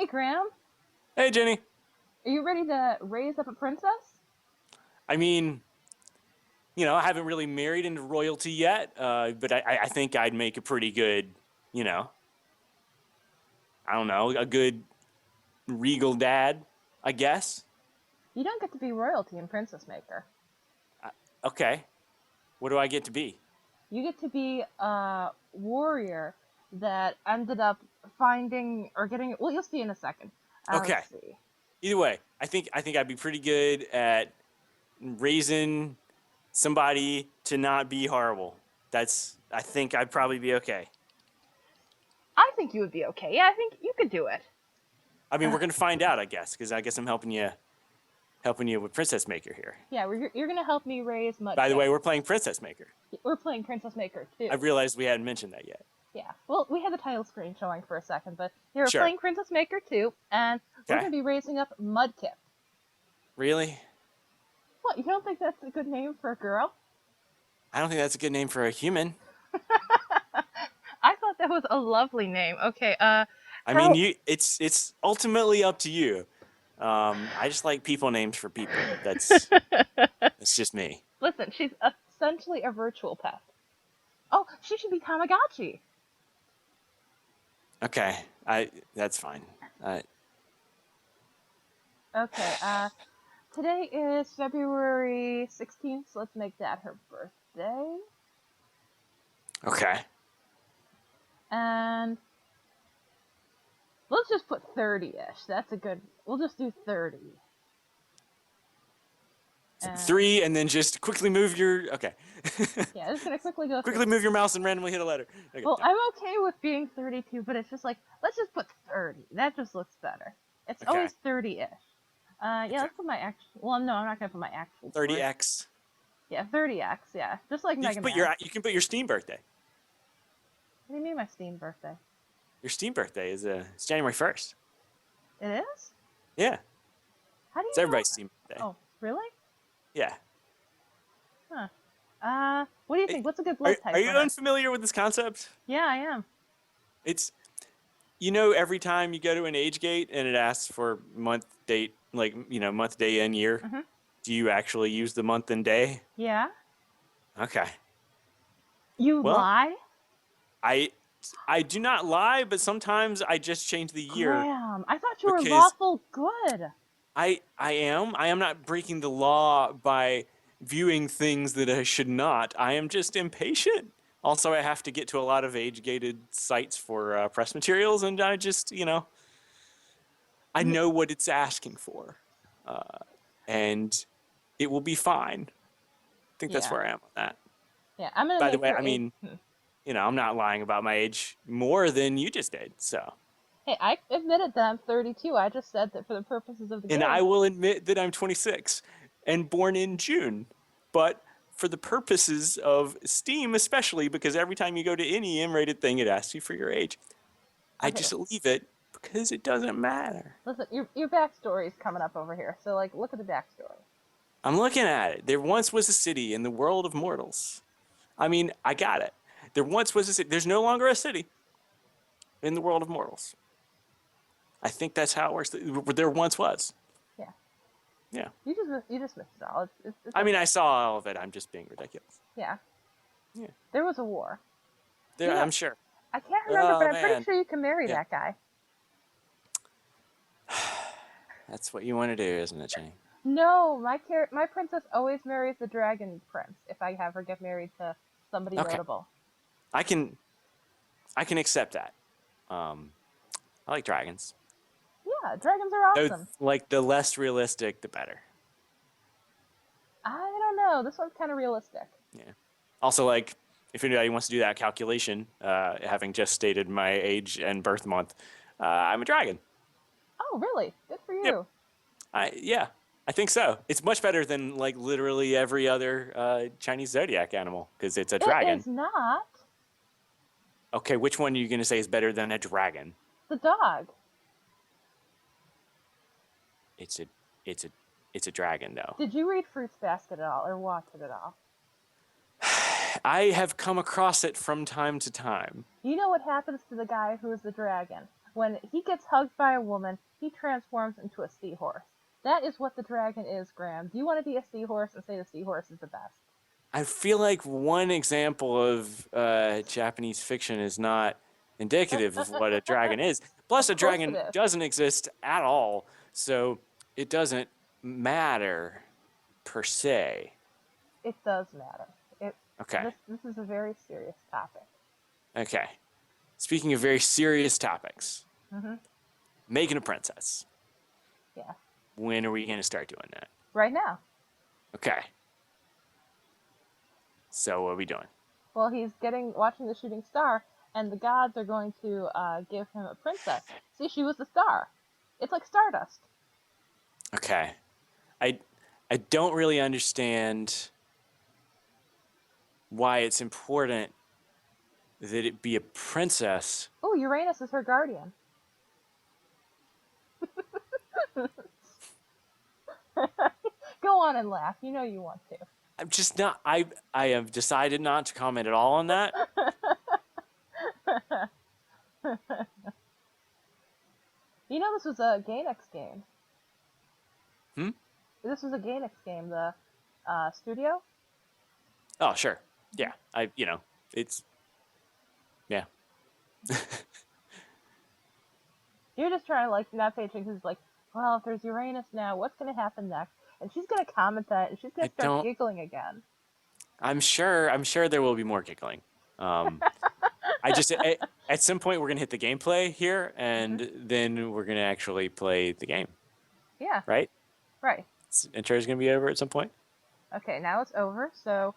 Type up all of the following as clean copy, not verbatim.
Hey, Graham. Hey, Jenny. Are you ready to raise up a princess? I mean, I haven't really married into royalty yet, but I think I'd make a pretty good, you know, I don't know, a good regal dad, I guess. You don't get to be royalty in Princess Maker. Uh, okay, what do I get to be? You get to be a warrior that ended up finding or getting. Well, you'll see in a second. Okay, Let's see. either way, I think I'd be pretty good at raising somebody to not be horrible. I think I'd probably be okay. I think you would be okay. Yeah, I think you could do it. I mean, Uh, we're gonna find out, I guess, because I guess I'm helping you with Princess Maker here. yeah, you're gonna help me raise By the Mudkip. way, we're playing Princess Maker. We're playing Princess Maker I too. realized we hadn't mentioned that yet. Yeah. Well, we had the title screen showing for a second, but yeah, we're Sure. playing Princess Maker too, and we're Okay. gonna be raising up Mudkip. Really? What? You don't think that's a good name for a girl? I don't think that's a good name for a human. I thought that was a lovely name. Okay, I mean, how it's ultimately up to you. I just like people names for people. That's just me. Listen, she's essentially a virtual pet. Oh, she should be Tamagotchi. Okay, I that's fine. Okay, today is February 16th, so let's make that her birthday. Okay. And let's just put 30-ish. That's a good. We'll just do 30. So And three, and then just quickly move your. Okay. yeah, just gonna quickly go through. Quickly move your mouse and randomly hit a letter. Okay. Well, Yeah. I'm okay with being 32, but it's just like, let's just put 30. That just looks better. It's Okay. always 30-ish. Yeah, Okay. let's put my actual. Well, no, I'm not gonna put my actual birth. 30x. Yeah, 30x. Yeah, just like Mega Man. You can put your Steam birthday. What do you mean my Steam birthday? Your Steam birthday is it's January 1st. It is? Yeah. How do It's you know? everybody's Steam birthday. Oh, really? Yeah. Huh. What do you Hey, think? What's a good Are blood type are for you her? unfamiliar with this concept? Yeah, I am. It's every time you go to an age gate and it asks for month, date, like, month, day, and year, Mhm. do you actually use the month and day? Yeah. Okay. You Well, lie? I I do not lie, but sometimes I just change the year Graham, I thought you were because lawful good. I am not breaking the law by viewing things that I should not. I am just impatient. Also, I have to get to a lot of age gated sites for press materials, and I just, I You, know what it's asking for, and it will be fine. I think that's yeah, where I am on that. yeah. I'm gonna By the make way, her I age. mean, I'm not lying about my age more than you just did. So, Hey, I admitted that I'm 32. I just said that for the purposes of the and game. I will admit that I'm 26 and born in June, but for the purposes of Steam, especially because every time you go to any M-rated thing, it asks you for your age. I Okay, just leave it because it doesn't matter. listen, your backstory is coming up over here. So like, look at the backstory. I'm looking at it. There once was a city in the world of mortals. I mean, I got it. There once was a city. There's no longer a city in the world of mortals. I think that's how it works. There once was. Yeah, Yeah. you just missed it all. It's I mean, okay. I saw all of it. I'm just being ridiculous. Yeah, Yeah. there was a war. There, You know, I'm sure. I can't remember, but Oh I'm pretty man. sure you can marry Yeah. that guy. That's what you want to do, isn't it, Jenny? No, my princess always marries the dragon prince. If I have her get married to somebody Okay. notable. I can I can accept that. Um, I like dragons. Yeah, dragons are Though, awesome. like the less realistic, the better. I don't know. This one's kind of realistic. Yeah. Also, like if anybody wants to do that calculation, having just stated my age and birth month, I'm a dragon. Oh, really? Good for Yep. you. Yeah. I think so. It's much better than like literally every other Chinese zodiac animal because it's a It dragon. is not Okay, which one are you going to say is better than a dragon? the dog. It's a it's a it's a dragon though. Did you read Fruits Basket at all or watch it at all? I have come across it from time to time. You know what happens to the guy who is the dragon? When he gets hugged by a woman, he transforms into a seahorse. That is what the dragon is, Graham. Do you want to be a seahorse and say the seahorse is the best? I feel like one example of Japanese fiction is not indicative of what a dragon is. Plus, Of a course it dragon is. doesn't exist at all, so it doesn't matter per se. It does matter. It Okay. this is a very serious topic. Okay. Speaking of very serious topics, Hmm. making a princess. Yeah. When are we going to start doing that? Right now. Okay. So what are we doing? Well, he's watching the shooting star, and the gods are going to give him a princess. See, she was the star. It's like Stardust. Okay. I I don't really understand why it's important that it be a princess. Oh, Uranus is her guardian. Go on and laugh. You know you want to. I'm just not I have decided not to comment at all on that. You know this was a Gainax game. Hmm? This was a Gainax game, the studio. Oh, sure. Yeah. It's yeah. You're just trying to like not pay attention because it's like, well, if there's Uranus now, what's going to happen next? And she's going to comment that, and she's going I to start don't giggling again. I'm sure there will be more giggling. I just at some point we're going to hit the gameplay here Hmm. and then we're going to actually play the game, Yeah, right? right. Intro is going to be over at some point. Okay, now it's over. So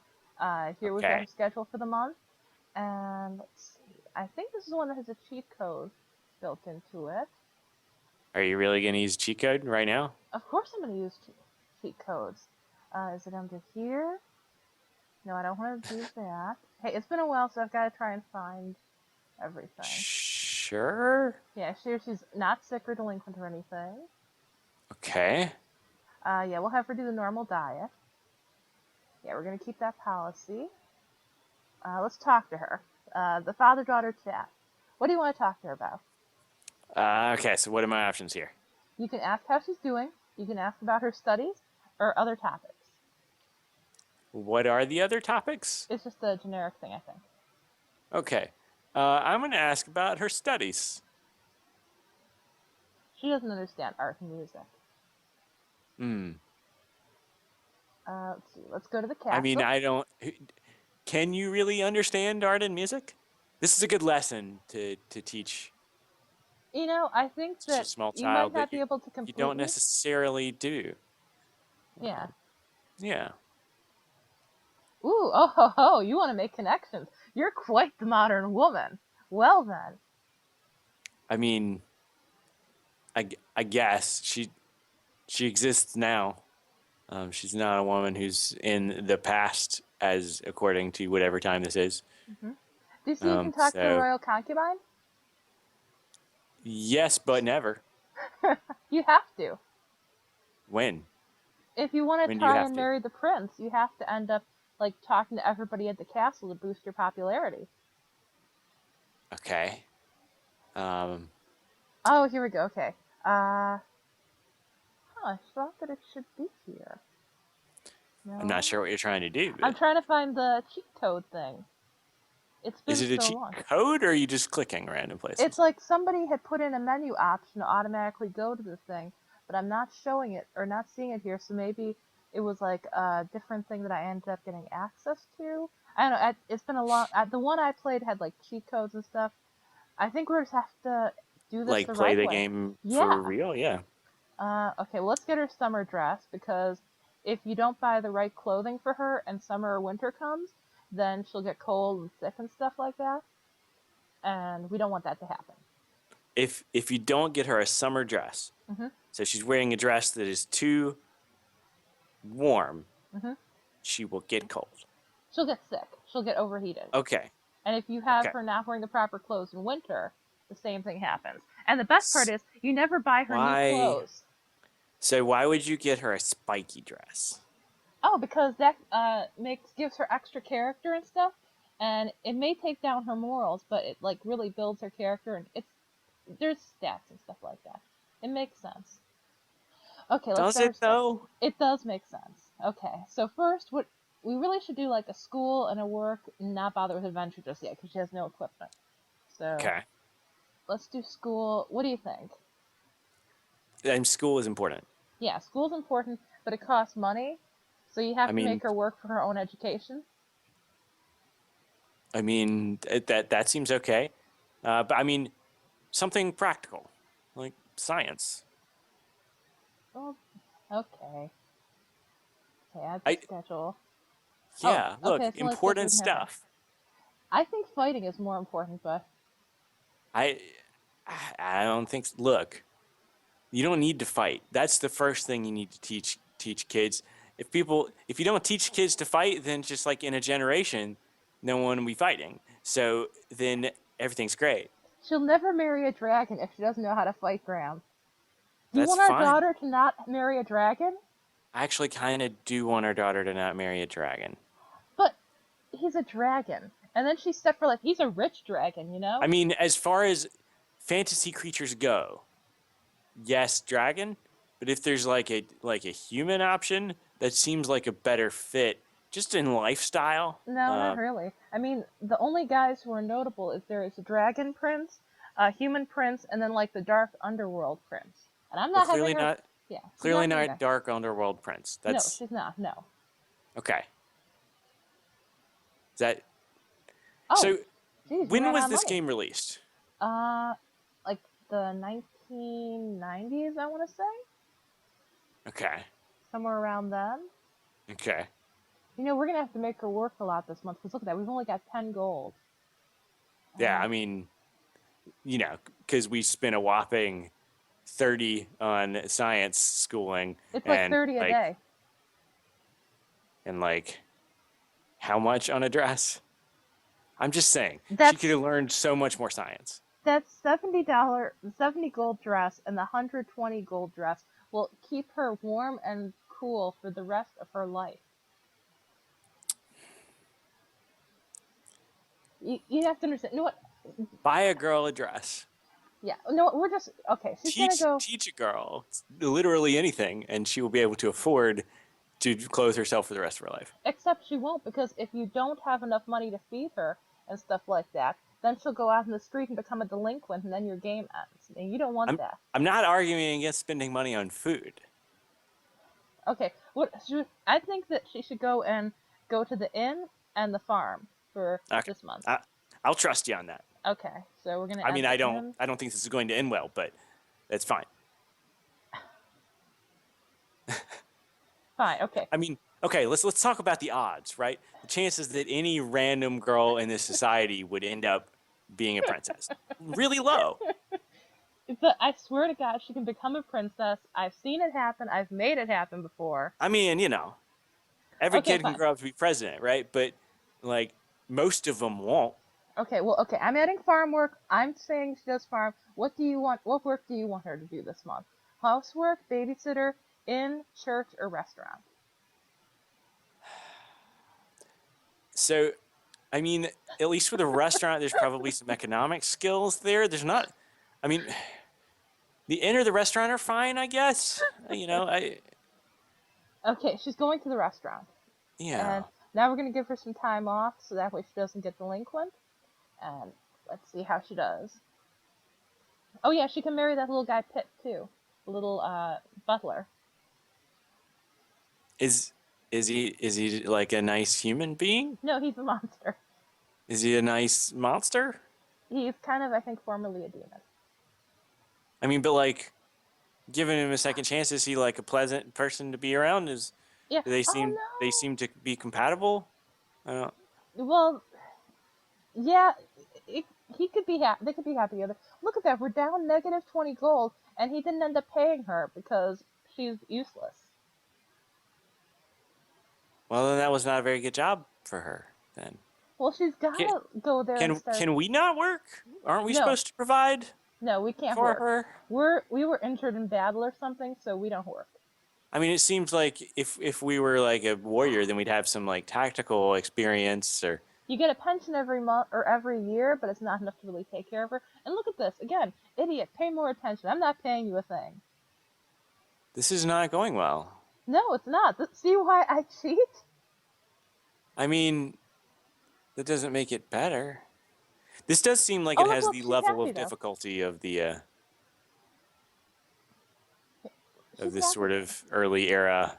here we've got Okay. her schedule for the month. And let's see. I think this is one that has a cheat code built into it. Are you really going to use cheat code right now? Of course I'm going to use cheat codes. Is it under here? No, I don't want to do that. Hey, it's been a while, so I've got to try and find everything. Sure. Yeah, she's not sick or delinquent or anything. Okay. Yeah, we'll have her do the normal diet. Yeah, we're going to keep that policy. Let's talk to her. The father-daughter chat. What do you want to talk to her about? Okay, so what are my options here? You can ask how she's doing. You can ask about her studies or other topics. What are the other topics? It's just a generic thing, I think. Okay. I'm going to ask about her studies. She doesn't understand art and music. Hmm. Let's see. Let's go to the castle. I mean, I don't. Can you really understand art and music? This is a good lesson to teach You know, I think such a that small you might child not that be able to completely. you don't necessarily do. Yeah. Yeah. Ooh, oh ho ho! You want to make connections? You're quite the modern woman. Well then. I mean, I guess she exists now. She's not a woman who's in the past, as according to whatever time this is. Mm-hmm. Do you see you can talk to a So royal concubine? yes, but never. You have to. When? If you want When to do you try have and to? marry the prince, you have to end up like talking to everybody at the castle to boost your popularity. Okay. Um, Oh, here we go. Okay. I thought that it should be here. No. I'm not sure what you're trying to do. I'm But trying to find the cheat code thing. It's been is it a so cheat long. code, or are you just clicking random places? It's like somebody had put in a menu option to automatically go to the thing, but I'm not showing it or not seeing it here. So maybe it was like a different thing that I ended up getting access to. I don't know. It's been a long. The one I played had like cheat codes and stuff. I think we just have to do this Like the play right the way. game for Yeah. real? Yeah. Okay. Well, let's get her summer dress because if you don't buy the right clothing for her and summer or winter comes, then she'll get cold and sick and stuff like that. And we don't want that to happen. If you don't get her a summer dress, Mm-hmm. so she's wearing a dress that is too warm, Mm-hmm. she will get cold. She'll get sick. She'll get overheated. Okay. And if you have Okay. her not wearing the proper clothes in winter, the same thing happens. And the best part is, you never buy her Why? new clothes. So why would you get her a spiky dress? Oh, because that gives her extra character and stuff, and it may take down her morals, but it like really builds her character, and there's stats and stuff like that. It makes sense. Okay, let's Does start it with stuff. though? It does make sense. Okay, so first, what we really should do like a school and a work, and not bother with adventure just yet because she has no equipment. So Okay. let's do school. What do you think? And school is important. Yeah, school's important, but it costs money, so you I have to mean, make her work for her own education. that seems okay. But I mean, something practical, like science. Oh, okay. Okay, add the I schedule. Oh, Yeah, look, okay, so let's see if we important can have her. stuff. I think fighting is more important, but I I don't think. Look, you don't need to fight. That's the first thing you need to teach kids. If you don't teach kids to fight, then just like in a generation, no one will be fighting. So then everything's great. she'll never marry a dragon if she doesn't know how to fight, Graham. Do you That's want our fine. daughter to not marry a dragon? I actually kind of do want our daughter to not marry a dragon. But he's a dragon. And then she's set for like, he's a rich dragon, you know? I mean, as far as fantasy creatures go, yes, dragon. But if there's like a human option, that seems like a better fit, just in lifestyle. No, not really. I mean, the only guys who are notable is there is a dragon prince, a human prince, and then like the dark underworld prince. And I'm Well, not having her. Yeah, she's clearly not being not there. dark underworld prince. No, That's she's not. No. okay. Is that Oh, so? geez, you When ran was out of this money. game released? Uh, like the 1990s, I want to say, Okay, somewhere around then. okay. You know, we're gonna have to make her work a lot this month because look at that, we've only got 10 gold. Yeah, Uh, I mean, because we spent a whopping 30 on science schooling, it's like and 30 a day. like how much on a dress? I'm just saying she That's could have learned so much more science. That $70, 70 gold dress and the 120 gold dress will keep her warm and cool for the rest of her life. You have to understand. You know what? Buy a girl a dress. Yeah. No, we're just okay. She's gonna go. Teach a girl literally anything, and she will be able to afford to clothe herself for the rest of her life. Except she won't because if you don't have enough money to feed her and stuff like that, then she'll go out in the street and become a delinquent, and then your game ends. And you don't want I'm that. I'm not arguing against spending money on food. Okay. I think that she should go to the inn and the farm for Okay. this month. I'll trust you on that. Okay, so we're gonna. I add mean, the I don't inn. I don't think this is going to end well, but that's fine. Fine. Okay. I mean, okay, let's talk about the odds, right? The chances that any random girl in this society would end up being a princess. Really low. But I swear to God, she can become a princess. I've seen it happen. I've made it happen before. I mean, every Okay, kid can fine. grow up to be president, right? But like most of them won't. Okay, well, okay. I'm adding farm work. I'm saying she does farm. What do you want? What work do you want her to do this month? Housework, babysitter, inn, church, or restaurant? So, I mean, at least with a restaurant, there's probably some economic skills there. There's not. I mean, the inn or the restaurant are fine, I guess. Okay, she's going to the restaurant. Yeah. And now we're gonna give her some time off so that way she doesn't get delinquent. And let's see how she does. Oh yeah, she can marry that little guy Pitt too, the little butler. Is he like a nice human being? No, he's a monster. Is he a nice monster? He's kind of, I think, formerly a demon. I mean, but like, giving him a second chance, is he like a pleasant person to be around? Yeah. Do they Oh seem to be compatible? I don't. no. Well, yeah. He could be happy. They could be happy together. Look at that. We're down negative 20 gold, and he didn't end up paying her because she's useless. Well, then that was not a very good job for her. Then Well, she's can gotta go there and start. can we not work? Aren't we No. supposed to provide No, we can't for work. her? We were injured in battle or something, so we don't work. I mean, it seems like if we were like a warrior, then we'd have some like tactical experience or. You get a pension every month or every year, but it's not enough to really take care of her. And look at this again. Idiot, pay more attention. I'm not paying you a thing. This is not going well. No, it's not. See why I cheat? I mean, that doesn't make it better. This does seem like Oh, it look, has look, the she's level happy of though. difficulty of She's this happy. sort of early era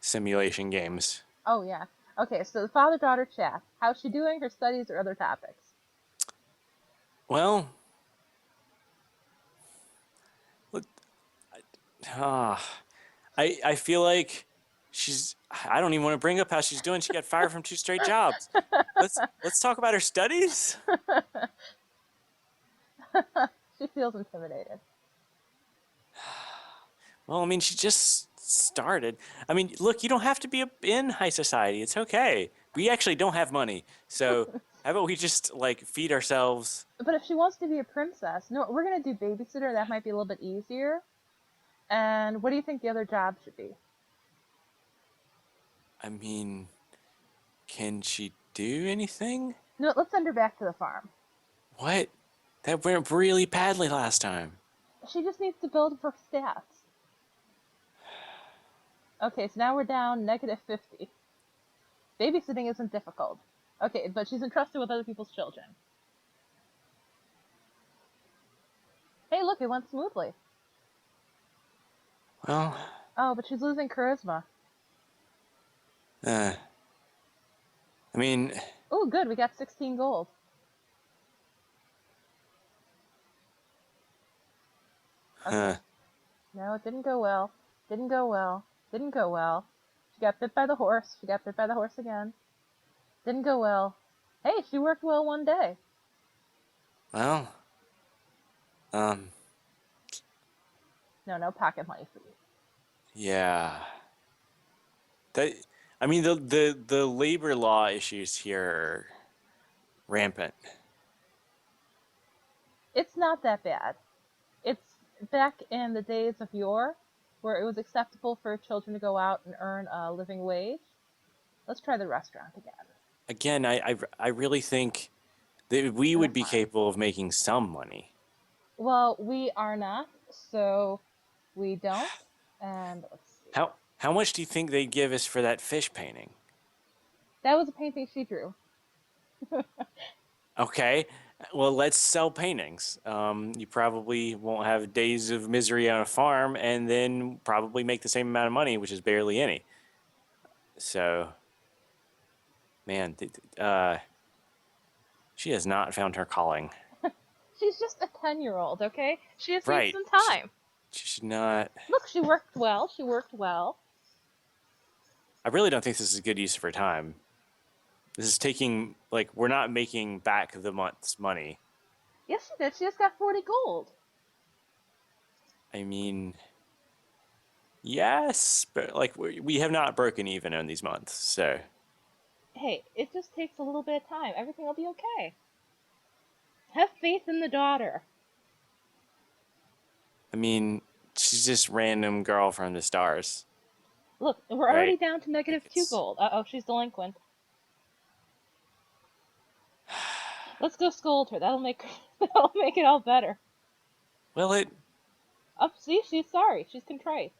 simulation games. Oh, yeah. Okay, so the father-daughter chat. How's she doing? Her studies or other topics? Well, let- ah, I feel like she's. I don't even want to bring up how she's doing. She got fired from 2 straight jobs. Let's talk about her studies. She feels intimidated. Well, I mean, she just started. I mean, look, you don't have to be in high society. It's okay. We actually don't have money, so how about we just like feed ourselves? But if she wants to be a princess, no, we're gonna do babysitter. That might be a little bit easier. And what do you think the other job should be? I mean, can she do anything? No, let's send her back to the farm. What? That went really badly last time. She just needs to build her stats. Okay, so now we're down -50. Babysitting isn't difficult. Okay, but she's entrusted with other people's children. Hey, look, it went smoothly. Well, Oh, but she's losing charisma. I mean, Oh, good, we got 16 gold. Okay. No, it didn't go well. Didn't go well. Didn't go well. She got bit by the horse. She got bit by the horse again. Didn't go well. Hey, she worked well one day. well, um, No, no pocket money for you. yeah. That I mean the labor law issues here are rampant. It's not that bad. It's back in the days of yore, where it was acceptable for children to go out and earn a living wage. Let's try the restaurant again. Again, I really think that we And the would be farm. capable of making some money. Well, we are not, so we don't. And let's see. How much do you think they'd give us for that fish painting? That was a painting she drew. Okay, well, let's sell paintings. You probably won't have days of misery on a farm, and then probably make the same amount of money, which is barely any. So, man, she has not found her calling. She's just a 10-year-old, okay? She just needs Right. some time. She should not. Look, she worked well. She worked well. I really don't think this is a good use of her time. This is taking, like, we're not making back the month's money. Yes, she did. She just got 40 gold. I mean, yes, but, like, we have not broken even on these months, so. Hey, it just takes a little bit of time. Everything will be okay. Have faith in the daughter. I mean, she's just random girl from the stars. Look, we're already Right. down to -2 gold. Uh-oh, she's delinquent. Let's go scold her. That'll make it all better. Well, Oh, see, she's sorry. She's contrite.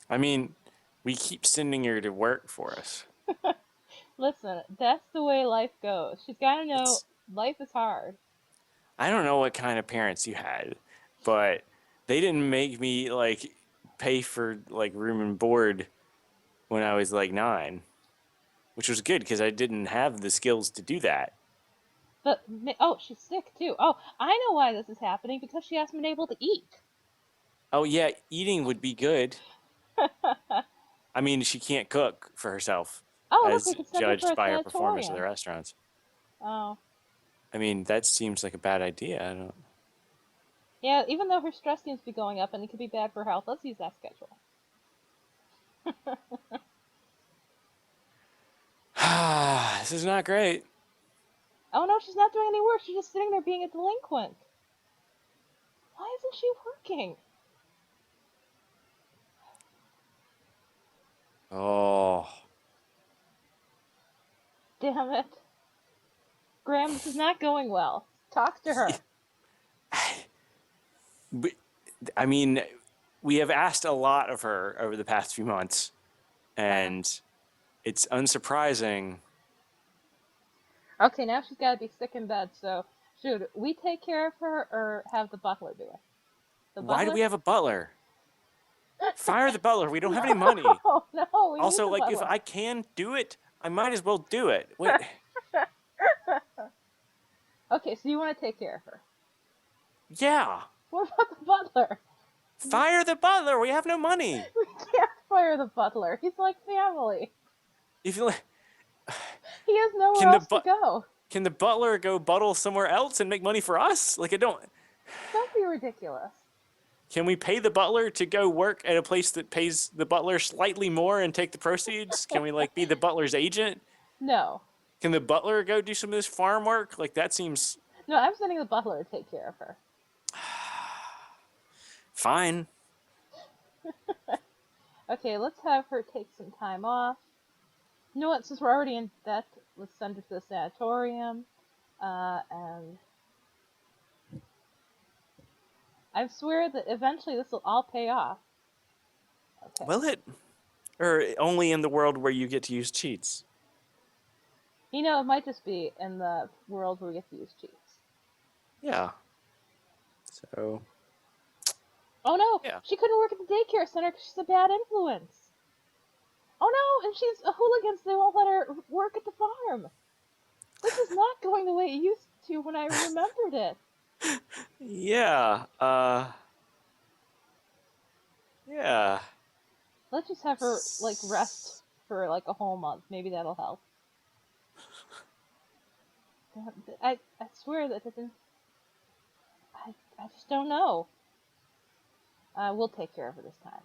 I mean, we keep sending her to work for us. Listen, that's the way life goes. She's got to know life is hard. I don't know what kind of parents you had, but they didn't make me, like, pay for, like, room and board when I was, like, 9, which was good because I didn't have the skills to do that. But, oh, she's sick too. Oh, I know why this is happening, because she hasn't been able to eat. Oh, yeah, eating would be good. I mean, she can't cook for herself, Oh, look, we as can send her for judged a by her performance at the sanatorium. restaurants. Oh. I mean, that seems like a bad idea. I don't. Yeah, even though her stress seems to be going up and it could be bad for health, let's use that schedule. This is not great. Oh no, she's not doing any work. She's just sitting there being a delinquent. Why isn't she working? Oh. Damn it. Graham, this is not going well. Talk to her. But, I mean, we have asked a lot of her over the past few months, and it's unsurprising. Okay, now she's got to be sick in bed. So should we take care of her or have the butler do it? The Why do butler? we have a butler? Fire the butler. We don't have any money. No, we need Also, the like, if butler. I can do it, I might as well do it. What? Okay, so you want to take care of her. Yeah. What about the butler? Fire the butler. We have no money. We can't fire the butler. He's like family. If you He has nowhere can the else to go. can the butler go buttle somewhere else and make money for us? Like, I don't. Don't be ridiculous. Can we pay the butler to go work at a place that pays the butler slightly more and take the proceeds? Can we like be the butler's agent? No. Can the butler go do some of this farm work? Like, that seems No, I'm sending the butler to take care of her. fine. Okay, let's have her take some time off. You know what? Since we're already in debt, let's send her to the sanatorium. And I swear that eventually this will all pay off. Okay. Will it? Or only in the world where you get to use cheats? You know, it might just be in the world where we get to use cheats. Yeah. So. Oh no! Yeah. She couldn't work at the daycare center because she's a bad influence. Oh no! And she's a hooligan, so they won't let her work at the farm. This is not going the way it used to when I remembered it. Yeah. Yeah. Let's just have her like rest for like a whole month. Maybe that'll help. I swear that it didn't. I just don't know. We'll take care of her this time.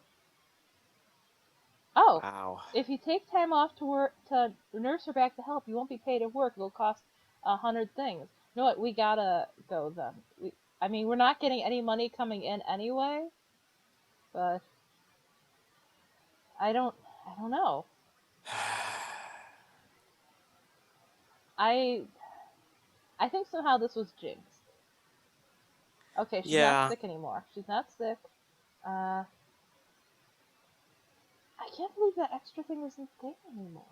Oh, Wow. if you take time off to work to nurse her back to health, you won't be paid at work. It'll cost 100 things. You know what? We gotta go then. I mean, we're not getting any money coming in anyway, but I don't know. I think somehow this was jinxed. Okay, she's not sick anymore. She's not sick. I can't believe that extra thing isn't there anymore.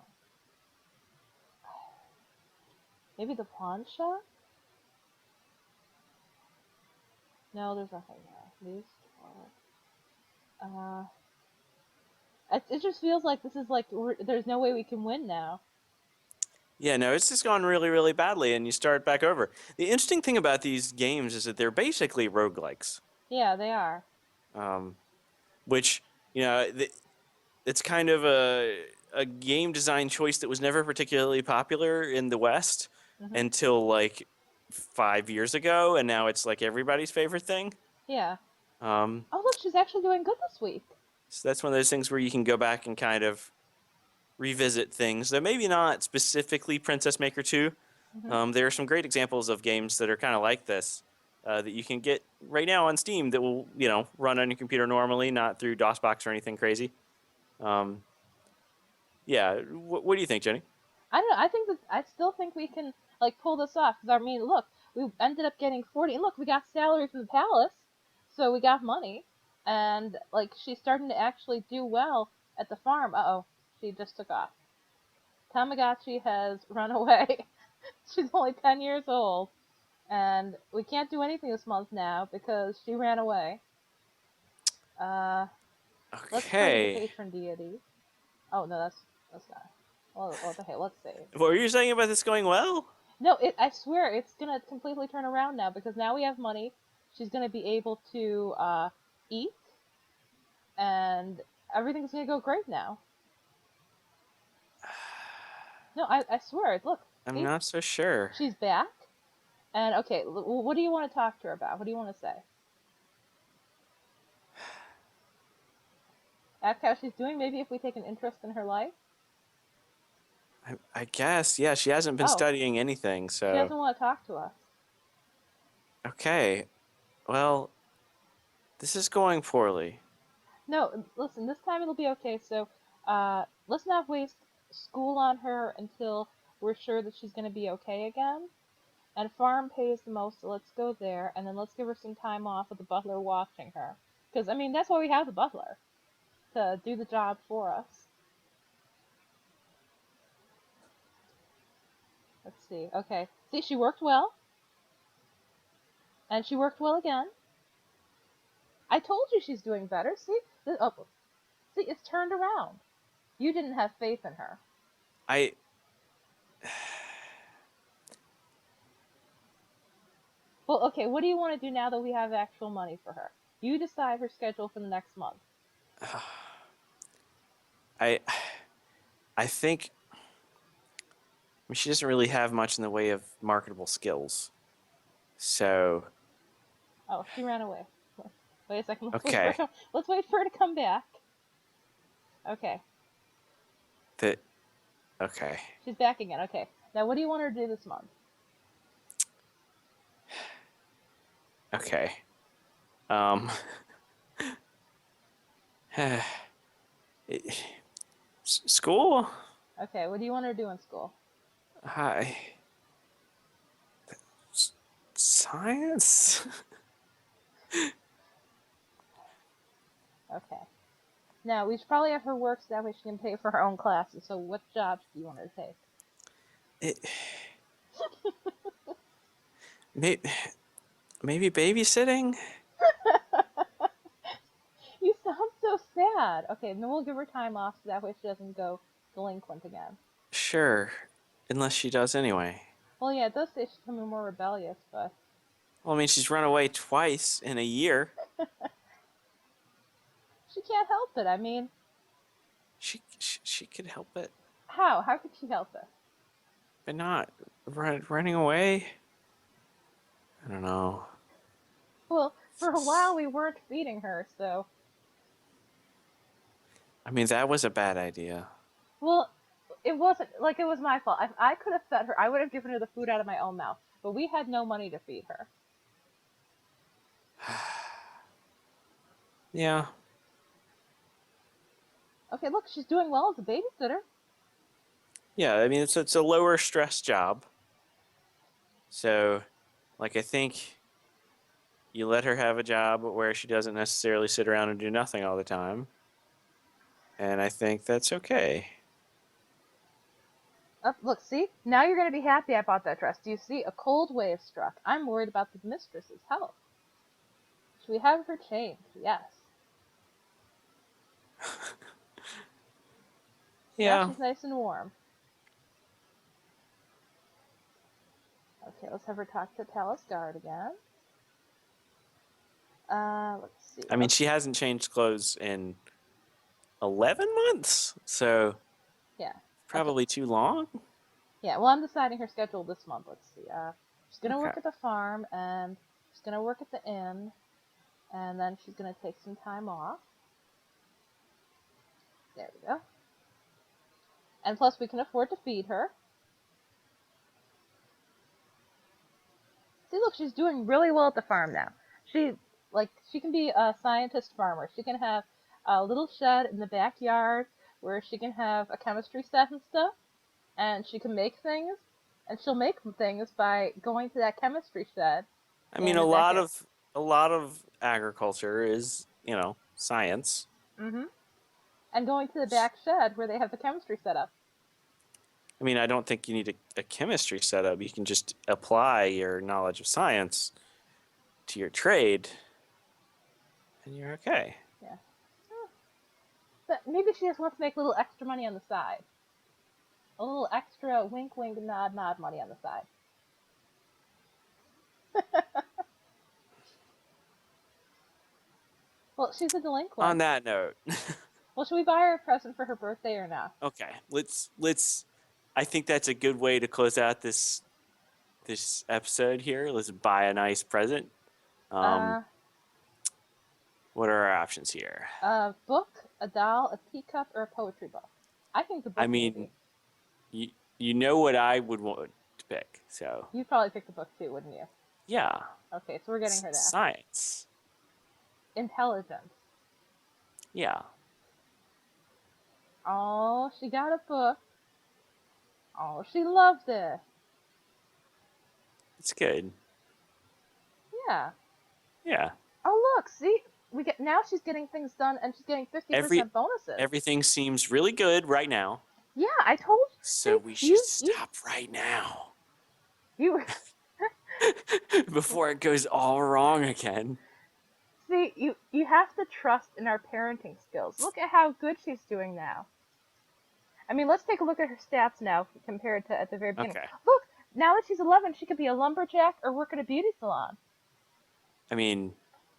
Maybe the pawn shop? No, there's nothing there. These it just feels like this is like there's no way we can win now. Yeah, no, it's just gone really, really badly, and you start back over. The interesting thing about these games is that they're basically roguelikes. Yeah, they are. Which, you know, it's kind of a game design choice that was never particularly popular in the West until like 5 years ago, and now it's like everybody's favorite thing. Yeah. Oh, look, she's actually doing good this week. So that's one of those things where you can go back and kind of revisit things, though maybe not specifically Princess Maker 2. There are some great examples of games that are kind of like this that you can get right now on Steam that will, you know, run on your computer normally, not through DOSBox or anything crazy. Yeah, what do you think, Jenny? I don't know. I still think we can like pull this off. Because I mean, look, we ended up getting 40. And look, we got salary from the palace, so we got money, and like she's starting to actually do well at the farm. Uh-oh, she just took off. Tamagotchi has run away. She's only 10 years old, and we can't do anything this month now because she ran away. Let's pray to the patron deity. Oh no, that's not. Well, okay, let's see. What were you saying about this going well? No, I swear it's gonna completely turn around now because now we have money. She's gonna be able to eat, and everything's gonna go great now. No, I swear. Look, I'm not so sure. She's back, and okay, what do you want to talk to her about? What do you want to say? Ask how she's doing. Maybe if we take an interest in her life. I guess, yeah, she hasn't been studying anything, so... She doesn't want to talk to us. Okay. Well, this is going poorly. No, listen, this time it'll be okay, so let's not waste school on her until we're sure that she's going to be okay again. And farm pays the most, so let's go there, and then let's give her some time off with the butler watching her. Because, I mean, that's why we have the butler, to do the job for us. Let's see. Okay. See, she worked well, and she worked well again. I told you she's doing better. See? Oh, see, it's turned around. You didn't have faith in her. I Well, okay, what do you want to do now that we have actual money for her? You decide her schedule for the next month. I I think she doesn't really have much in the way of marketable skills. So, Oh, she ran away. Wait a second. okay. Let's wait for her to come back. Okay, That okay. she's back again. Okay. Now, what do you want her to do this month? Okay. Um school? Okay, what do you want her to do in school? Hi. Science? Okay. Now, we should probably have her work so that way she can pay for her own classes. So, what jobs do you want her to take? It, maybe babysitting? You sound so sad. Okay, and then we'll give her time off so that way she doesn't go delinquent again. Sure. Unless she does anyway. Well, yeah, it does say she's becoming more rebellious, but Well, I mean, she's run away twice in a year. she can't help it. I mean, She could help it, how? How could she help it? but not running away. I don't know. Well, for a while we weren't feeding her, so. I mean, that was a bad idea. Well, it wasn't like it was my fault. If I could have fed her, I would have given her the food out of my own mouth. But we had no money to feed her. Yeah. Okay, look, she's doing well as a babysitter. Yeah, I mean, it's a lower stress job. So, like, I think you let her have a job where she doesn't necessarily sit around and do nothing all the time. And I think that's okay. Oh, look, see? Now you're going to be happy I bought that dress. Do you see? A cold wave struck. I'm worried about the mistress's health. Should we have her changed? Yes. Now Yeah. she's nice and warm. Okay, let's have her talk to Palace Guard again. Let's see. I mean, she hasn't changed clothes in 11 months, so Yeah. probably too long. Yeah, well, I'm deciding her schedule this month. Let's see. She's going to Okay. work at the farm, and she's going to work at the inn, and then she's going to take some time off. There we go. And plus, we can afford to feed her. See, look, she's doing really well at the farm now. She can be a scientist farmer. She can have a little shed in the backyard where she can have a chemistry set and stuff, and she can make things, and she'll make things by going to that chemistry shed. I mean, a lot of agriculture is, science. Mm-hmm. And going to the back shed where they have the chemistry set up. I mean, I don't think you need a chemistry setup. You can just apply your knowledge of science to your trade, and you're okay. Yeah. But maybe she just wants to make a little extra money on the side. A little extra wink, wink, nod, nod money on the side. Well, she's a delinquent. On that note, Well, should we buy her a present for her birthday or not? okay, let's. I think that's a good way to close out this episode here. Let's buy a nice present. What are our options here? A book, a doll, a teacup, or a poetry book? I think the book. I mean, you know what I would want to pick, so. You'd probably pick the book too, wouldn't you? Yeah. Okay, so we're getting her that. Science. Intelligence. Yeah. Oh, she got a book. Oh, she loved it. It's good. Yeah. Yeah. Oh look, see, now she's getting things done, and she's getting Every 50% bonuses. everything seems really good right now. Yeah, I told. So See, we should stop right now you before it goes all wrong again. see, you have to trust in our parenting skills. Look at how good she's doing now. I mean, let's take a look at her stats now compared to at the very beginning. Okay. Look, now that she's 11, she could be a lumberjack or work at a beauty salon. I mean,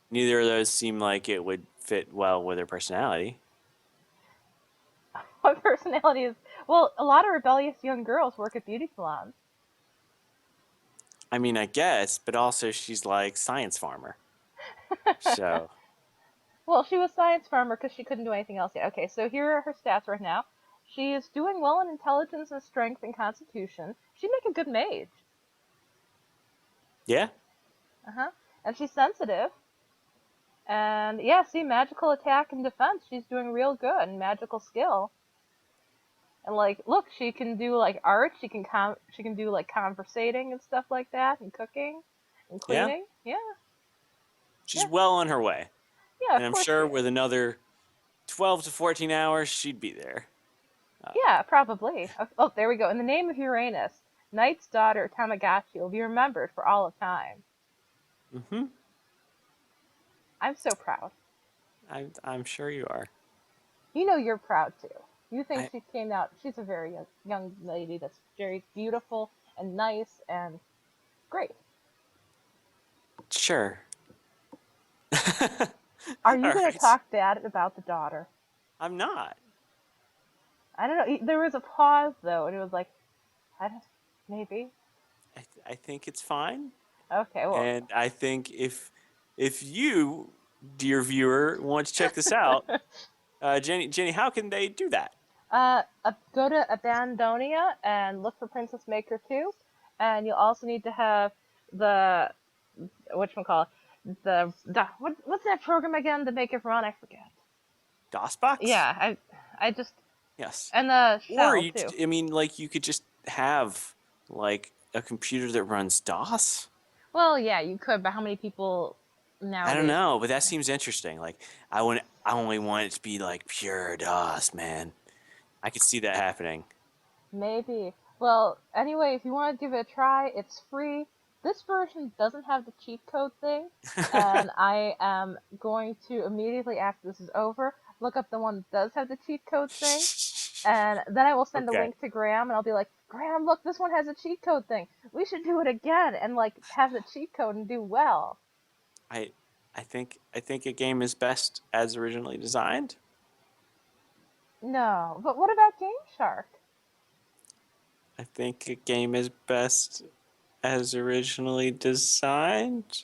neither of those seem like it would fit well with her personality. What personality is? Well, a lot of rebellious young girls work at beauty salons. I mean, I guess, but also she's like science farmer. So, Well, she was science farmer because she couldn't do anything else yet. Okay, so here are her stats right now. She is doing well in intelligence and strength and constitution. She'd make a good mage. yeah. Uh-huh. And she's sensitive. And yeah, see, magical attack and defense, she's doing real good. And magical skill. And like, look, she can do like art. She can do like conversating and stuff like that, and cooking, and Yeah. cleaning. Yeah, She's yeah, well on her way. yeah. And Of I'm course she sure is. with another 12 to 14 hours, she'd be there. Yeah, probably. Oh, there we go. In the name of Uranus, Knight's daughter Tamagotchi will be remembered for all of time. Mm-hmm. I'm so proud. I'm sure you are. You know you're proud too. You think I she came out. She's a very young lady that's very beautiful and nice and great. Sure. Are you All going to right. talk bad about the daughter? I'm not. I don't know. There was a pause though, and it was like, I don't, maybe. I think it's fine. Okay, well, And I think if you, dear viewer, want to check this out, Jenny, how can they do that? go to Abandonia and look for Princess Maker 2, and you'll also need to have the whatchamacallit, what's that program again? The Make It Run, I forget. DOSBox? Yeah, I just Yes. and the Or shell too. I mean, like you could just have like a computer that runs DOS. Well, yeah, you could, but how many people I don't nowadays? know, but that seems interesting. Like I only want it to be like pure DOS, man. I could see that happening. Maybe. Well, anyway, if you want to give it a try, it's free. This version doesn't have the cheat code thing, and I am going to immediately after this is over look up the one that does have the cheat code thing, and then I will send a Okay. link to Graham, and I'll be like, Graham, look, this one has a cheat code thing. We should do it again and like have the cheat code and do well. I I think a game is best as originally designed. No, but what about Game Shark? I think a game is best as originally designed.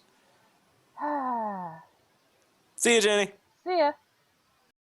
See you, Jenny. See ya.